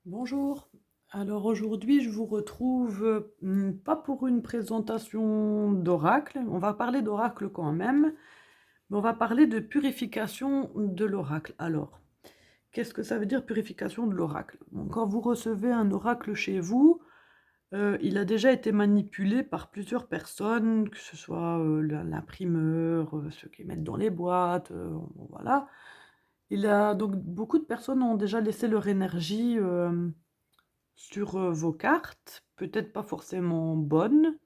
Bonjour. Alors aujourd'hui, je vous retrouve, pas pour une présentation d'oracle, on va parler d'oracle quand même, mais on va parler de purification de l'oracle. Alors, qu'est-ce que ça veut dire purification de l'oracle? Bon, quand vous recevez un oracle chez vous, il a déjà été manipulé par plusieurs personnes, que ce soit, l'imprimeur, ceux qui mettent dans les boîtes, voilà. Il a donc beaucoup de personnes ont déjà laissé leur énergie, sur, vos cartes, peut-être pas forcément bonnes,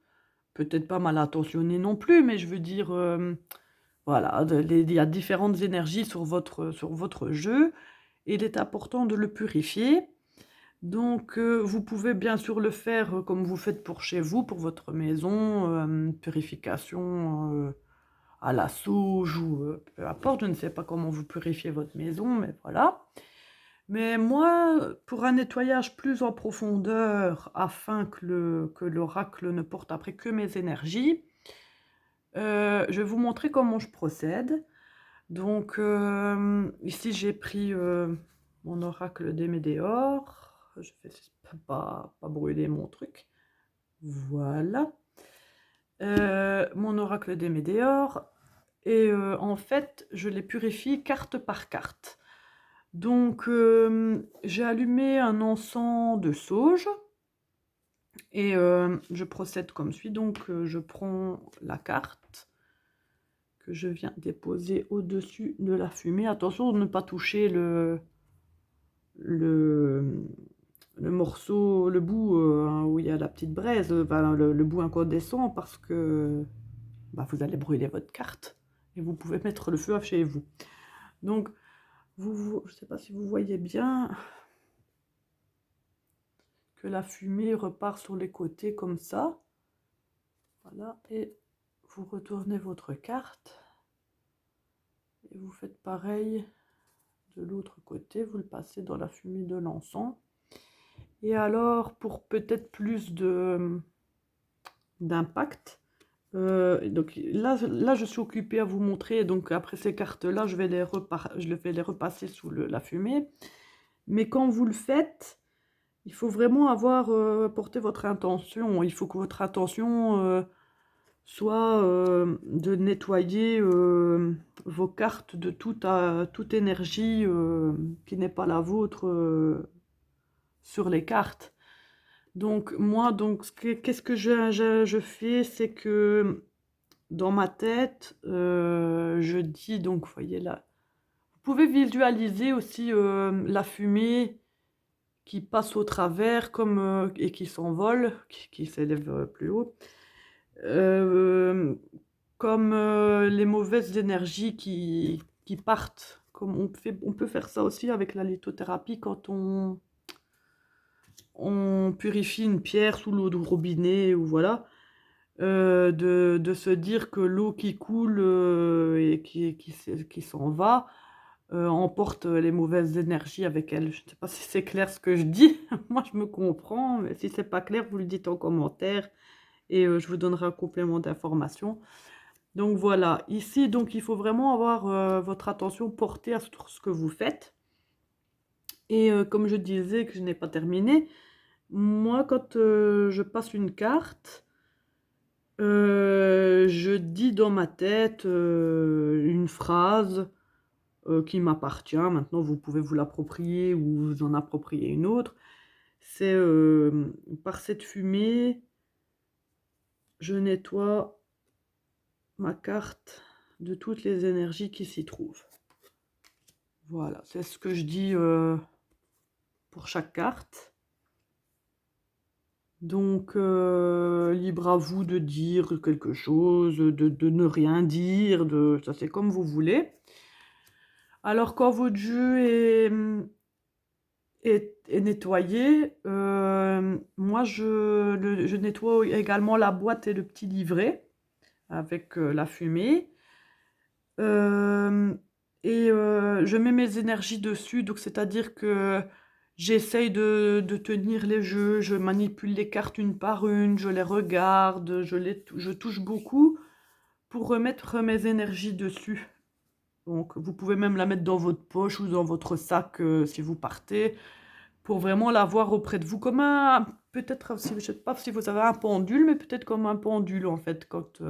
peut-être pas mal intentionnées non plus, mais je veux dire, voilà, il y a différentes énergies sur votre jeu et il est important de le purifier. Donc, vous pouvez bien sûr le faire, comme vous faites pour chez vous, pour votre maison, purification, à la sauge ou, peu importe, je ne sais pas comment vous purifiez votre maison, mais voilà. Mais moi, pour un nettoyage plus en profondeur, afin que l'oracle ne porte après que mes énergies, je vais vous montrer comment je procède. Donc, ici j'ai pris, mon oracle des Médéors. Je vais pas brûler mon truc. Voilà. Mon oracle des Médéors et en fait, je les purifie carte par carte. Donc, j'ai allumé un encens de sauge et je procède comme suit. Donc, je prends la carte que je viens déposer au-dessus de la fumée. Attention de ne pas toucher le le morceau, le bout, où il y a la petite braise, enfin le bout incandescent parce que, bah, vous allez brûler votre carte et vous pouvez mettre le feu à chez vous. Donc je sais pas si vous voyez bien que la fumée repart sur les côtés comme ça. Voilà, et vous retournez votre carte et vous faites pareil de l'autre côté, vous le passez dans la fumée de l'encens. Et alors, pour peut-être plus d'impact, donc là, je suis occupée à vous montrer, donc après ces cartes-là, je vais les repasser sous la fumée. Mais quand vous le faites, il faut vraiment avoir porté votre intention. Il faut que votre intention soit de nettoyer vos cartes de toute énergie qui n'est pas la vôtre sur les cartes. Donc moi, qu'est-ce que je fais, c'est que dans ma tête, je dis, donc vous voyez là, vous pouvez visualiser aussi la fumée qui passe au travers comme, et qui s'envole, qui s'élève plus haut. Hem, Comme, les mauvaises énergies qui partent, comme on peut faire ça aussi avec la lithothérapie quand on purifie une pierre sous l'eau du robinet ou voilà, de se dire que l'eau qui coule, et qui s'en va, emporte les mauvaises énergies avec elle. Je ne sais pas si c'est clair ce que je dis. Moi, je me comprends, mais si c'est pas clair, vous le dites en commentaire et je vous donnerai un complément d'information. Donc voilà, ici, donc il faut vraiment avoir votre attention portée à sur ce que vous faites. Et comme je disais que je n'ai pas terminé, moi quand je passe une carte, je dis dans ma tête une phrase qui m'appartient. Maintenant, vous pouvez vous l'approprier ou vous en approprier une autre. C'est par cette fumée, je nettoie ma carte de toutes les énergies qui s'y trouvent. Voilà, c'est ce que je dis pour chaque carte. Donc, libre à vous de dire quelque chose, de ne rien dire, ça c'est comme vous voulez. Alors quand votre jeu est nettoyé, moi je nettoie également la boîte et le petit livret avec la fumée. Hem et je mets mes énergies dessus, donc c'est-à-dire que j'essaye de tenir les jeux, je manipule les cartes une par une, je les regarde, je touche beaucoup pour remettre mes énergies dessus. Donc vous pouvez même la mettre dans votre poche ou dans votre sac, si vous partez, pour vraiment l'avoir auprès de vous comme un peut-être si je sais pas si vous avez un pendule, mais peut-être comme un pendule en fait quand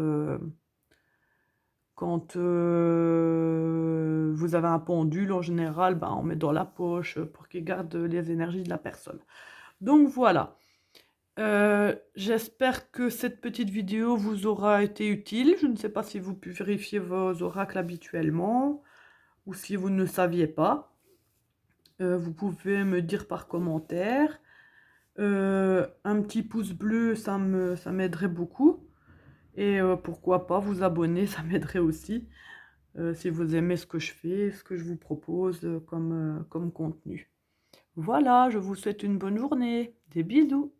vous avez un pendule en général, ben, on met dans la poche, pour qu'il garde les énergies de la personne. Donc voilà, j'espère que cette petite vidéo vous aura été utile. Je ne sais pas si vous purifiez vos oracles habituellement ou si vous ne saviez pas. Vous pouvez me dire par commentaire. Un petit pouce bleu, ça m'aiderait beaucoup. Et pourquoi pas vous abonner, ça m'aiderait aussi. Si vous aimez ce que je fais, ce que je vous propose comme contenu. Voilà, je vous souhaite une bonne journée. Des bisous.